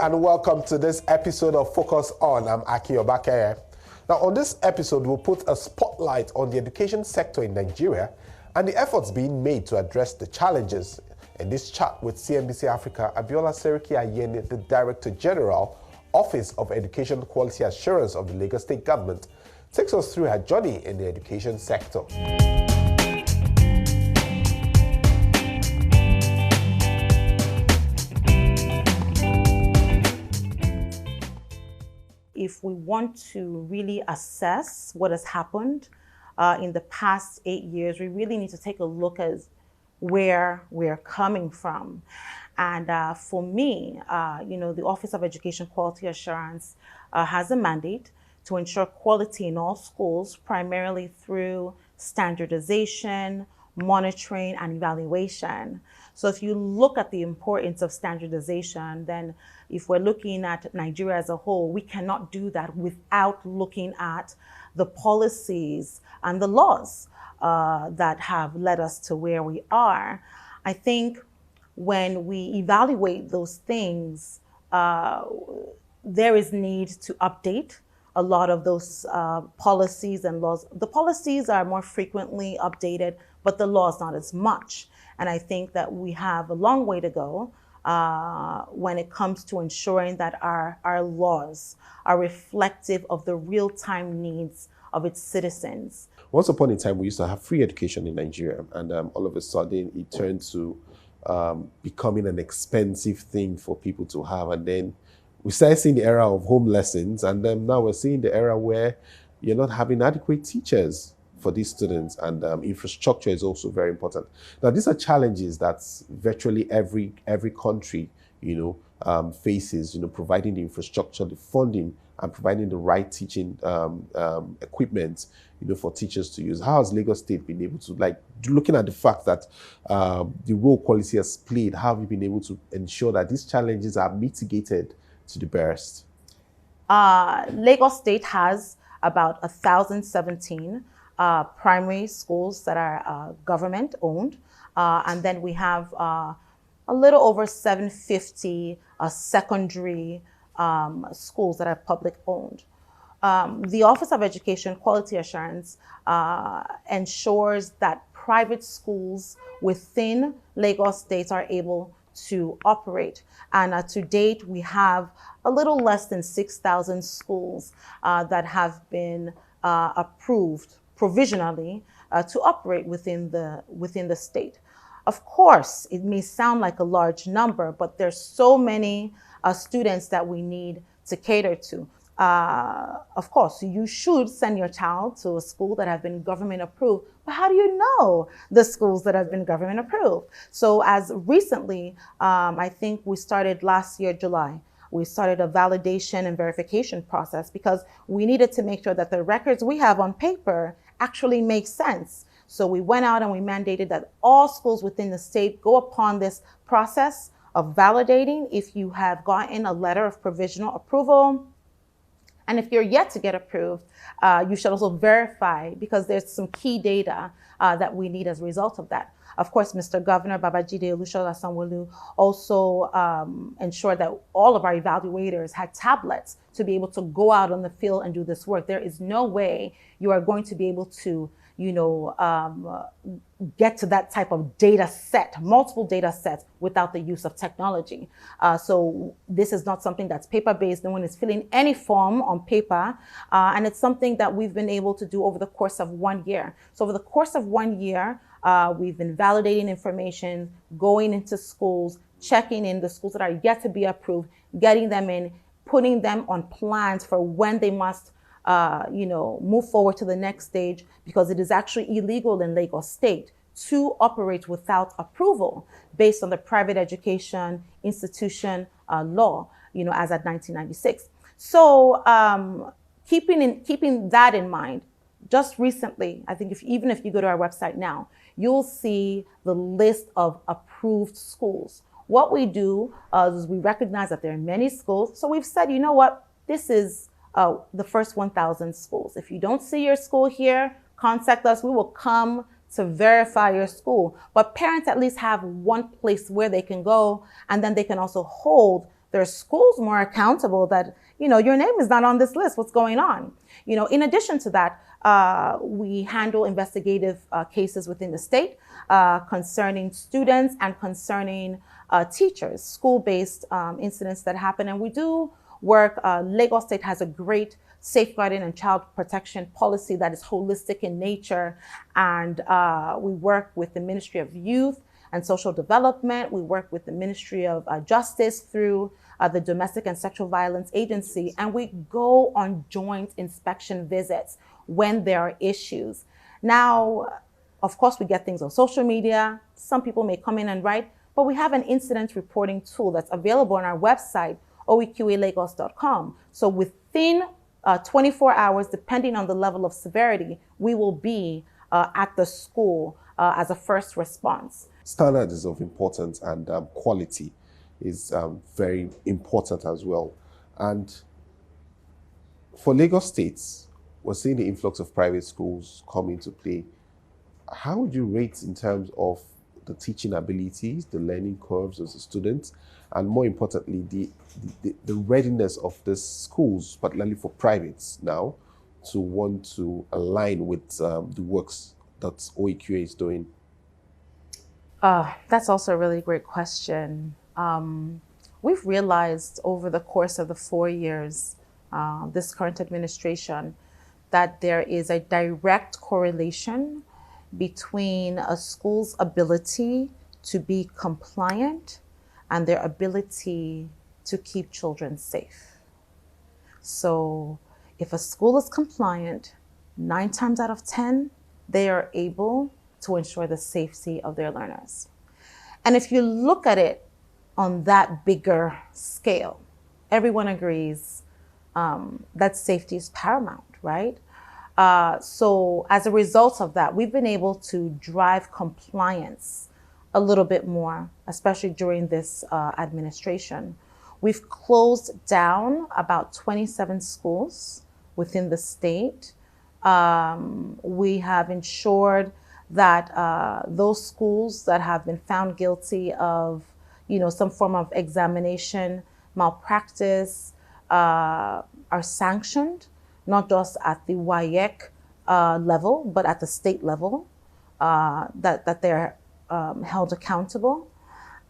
and welcome to this episode of Focus On. I'm Aki Obakeye. Now, on this episode, we'll put a spotlight on the education sector in Nigeria and the efforts being made to address the challenges. In this chat with CNBC Africa, Abiola Seriki-Ayeni, the Director General, Office of Education Quality Assurance of the Lagos State Government, takes us through her journey in the education sector. If we want to really assess what has happened in the past 8 years, we really need to take a look at where we're coming from. And for me, the Office of Education Quality Assurance has a mandate to ensure quality in all schools, primarily through standardization, monitoring, and evaluation. So if you look at the importance of standardization, then if we're looking at Nigeria as a whole, we cannot do that without looking at the policies and the laws that have led us to where we are. I think when we evaluate those things, there is need to update a lot of those policies and laws. The policies are more frequently updated, but the laws not as much. And I think that we have a long way to go when it comes to ensuring that our laws are reflective of the real-time needs of its citizens. Once upon a time, we used to have free education in Nigeria, and all of a sudden it turned to becoming an expensive thing for people to have. And then we started seeing the era of home lessons, and then now we're seeing the era where you're not having adequate teachers for these students, and infrastructure is also very important. Now, these are challenges that virtually every country, faces. Providing the infrastructure, the funding, and providing the right teaching equipment, for teachers to use. How has Lagos State been able to, looking at the fact that the role quality has played, how have you been able to ensure that these challenges are mitigated to the barest? Lagos State has about 1,017 primary schools that are government owned. And then we have a little over 750 secondary schools that are public owned. The Office of Education Quality Assurance ensures that private schools within Lagos State are able to operate. And to date, we have a little less than 6,000 schools that have been approved provisionally to operate within the state. Of course, it may sound like a large number, but there's so many students that we need to cater to. Of course, you should send your child to a school that have been government approved, but how do you know the schools that have been government approved? So as recently, I think we started last year, July, we started a validation and verification process because we needed to make sure that the records we have on paper actually make sense. So we went out and we mandated that all schools within the state go upon this process of validating if you have gotten a letter of provisional approval. And if you're yet to get approved, you should also verify because there's some key data that we need as a result of that. Of course, Mr. Governor Babajide Olusola also ensured that all of our evaluators had tablets to be able to go out on the field and do this work. There is no way you are going to be able to, get to that type of data set, multiple data sets without the use of technology. So this is not something that's paper-based. No one is filling any form on paper. And it's something that we've been able to do over the course of 1 year. So over the course of 1 year, we've been validating information, going into schools, checking in the schools that are yet to be approved, getting them in, putting them on plans for when they must move forward to the next stage, because it is actually illegal in Lagos State to operate without approval based on the Private Education Institution law, as at 1996. So keeping that in mind, just recently, I think even if you go to our website now, you'll see the list of approved schools. What we do is we recognize that there are many schools. So we've said, you know what, this is the first 1,000 schools. If you don't see your school here, contact us. We will come to verify your school. But parents at least have one place where they can go, and then they can also hold There are schools more accountable that, your name is not on this list. What's going on? In addition to that, we handle investigative cases within the state concerning students and concerning teachers, school-based incidents that happen. And we do work. Lagos State has a great safeguarding and child protection policy that is holistic in nature. And we work with the Ministry of Youth and Social Development. We work with the Ministry of Justice through the Domestic and Sexual Violence Agency. And we go on joint inspection visits when there are issues. Now, of course, we get things on social media. Some people may come in and write, but we have an incident reporting tool that's available on our website, oeqalagos.com. So within 24 hours, depending on the level of severity, we will be at the school as a first response. Standard is of importance, and quality is very important as well. And for Lagos State, we're seeing the influx of private schools come into play. How would you rate in terms of the teaching abilities, the learning curves of the students, and more importantly, the readiness of the schools, particularly for privates now, to want to align with the works that OEQA is doing? That's also a really great question. We've realized over the course of the 4 years, this current administration, that there is a direct correlation between a school's ability to be compliant and their ability to keep children safe. So if a school is compliant, 9 times out of 10, they are able to ensure the safety of their learners. And if you look at it on that bigger scale, everyone agrees that safety is paramount, right? So as a result of that, we've been able to drive compliance a little bit more, especially during this administration. We've closed down about 27 schools within the state. We have ensured that those schools that have been found guilty of, some form of examination malpractice are sanctioned, not just at the WAEC level, but at the state level, that they're held accountable.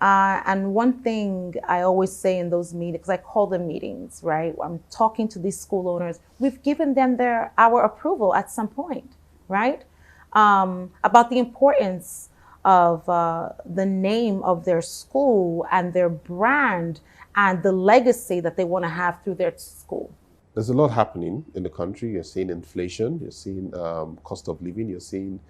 And one thing I always say in those meetings, because I call them meetings, right? I'm talking to these school owners. We've given them our approval at some point, right? About the importance of the name of their school and their brand and the legacy that they want to have through their school. There's a lot happening in the country. You're seeing inflation, you're seeing cost of living, you're seeing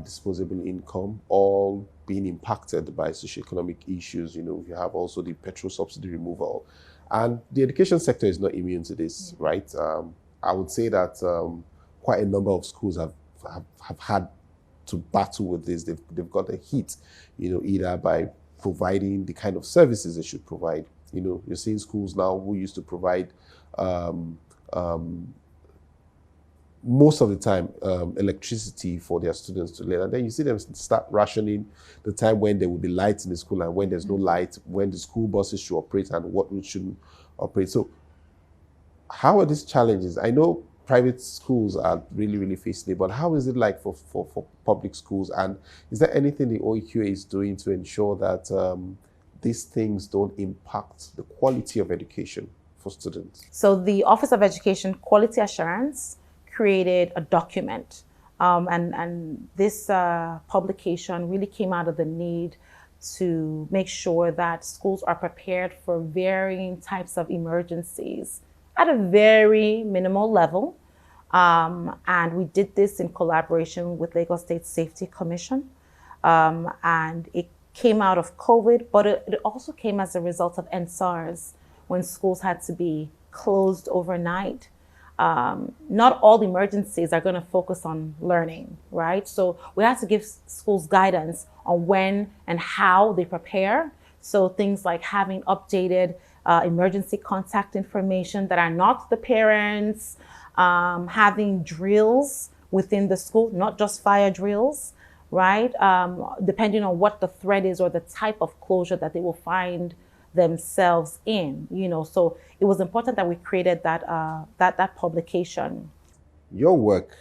disposable income, all being impacted by socioeconomic issues. You have also the petrol subsidy removal. And the education sector is not immune to this, right? I would say that quite a number of schools have had to battle with this. They've got a hit, either by providing the kind of services they should provide. You're seeing schools now who used to provide most of the time electricity for their students to learn, and then you see them start rationing the time when there will be lights in the school and when there's no light, when the school buses should operate and what routes shouldn't operate. So how are these challenges? I know private schools are really, really facing it, but how is it like for public schools? And is there anything the OEQA is doing to ensure that these things don't impact the quality of education for students? So the Office of Education Quality Assurance created a document, and this publication really came out of the need to make sure that schools are prepared for varying types of emergencies at a very minimal level. And we did this in collaboration with Lagos State Safety Commission. And it came out of COVID, but it also came as a result of NSARS, when schools had to be closed overnight. Not all emergencies are going to focus on learning, right? So we have to give schools guidance on when and how they prepare. So things like having updated emergency contact information that are not the parents, having drills within the school, not just fire drills, right? Depending on what the threat is or the type of closure that they will find themselves in, so it was important that we created that publication. Your work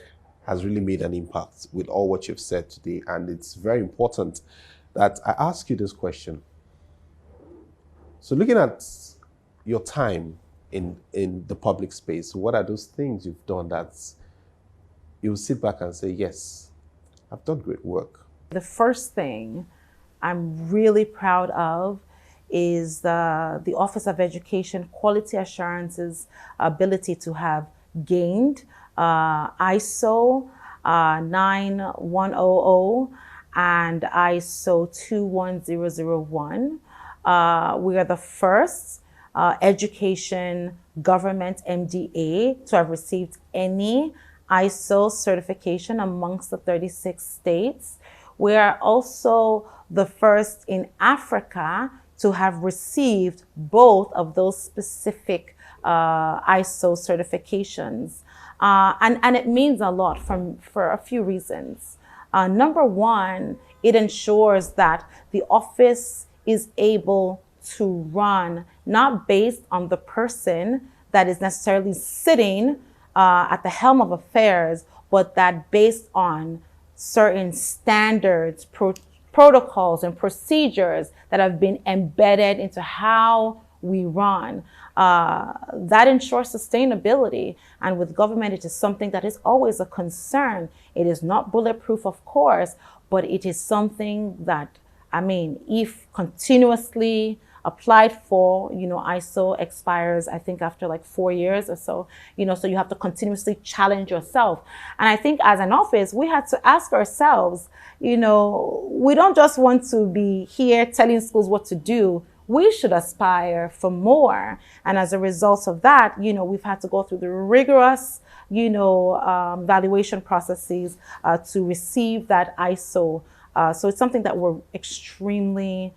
has really made an impact with all what you've said today, and it's very important that I ask you this question. So looking at your time in the public space, what are those things you've done that you'll sit back and say, yes, I've done great work? The first thing I'm really proud of is the Office of Education Quality Assurance's ability to have gained ISO 9100 and ISO 21001. We are the first education government MDA to have received any ISO certification amongst the 36 states. We are also the first in Africa to have received both of those specific ISO certifications. And it means a lot for a few reasons. Number one, it ensures that the office is able to run not based on the person that is necessarily sitting at the helm of affairs, but that based on certain standards, protocols, and procedures that have been embedded into how we run. That ensures sustainability. And with government, it is something that is always a concern. It is not bulletproof, of course, but it is something that, if continuously applied for, ISO expires, I think, after like 4 years or so, so you have to continuously challenge yourself. And I think as an office, we had to ask ourselves, we don't just want to be here telling schools what to do. We should aspire for more. And as a result of that, we've had to go through the rigorous, valuation processes to receive that ISO. So it's something that we're extremely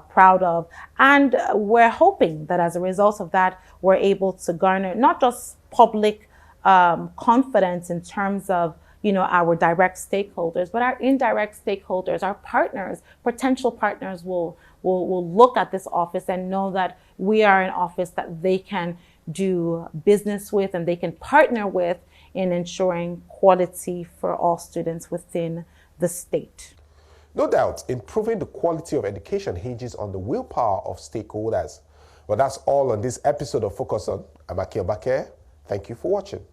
proud of. And we're hoping that as a result of that, we're able to garner not just public confidence in terms of our direct stakeholders, but our indirect stakeholders, our partners, potential partners will look at this office and know that we are an office that they can do business with and they can partner with in ensuring quality for all students within the state. No doubt, improving the quality of education hinges on the willpower of stakeholders. Well, that's all on this episode of Focus On. I'm Aki Obake. Thank you for watching.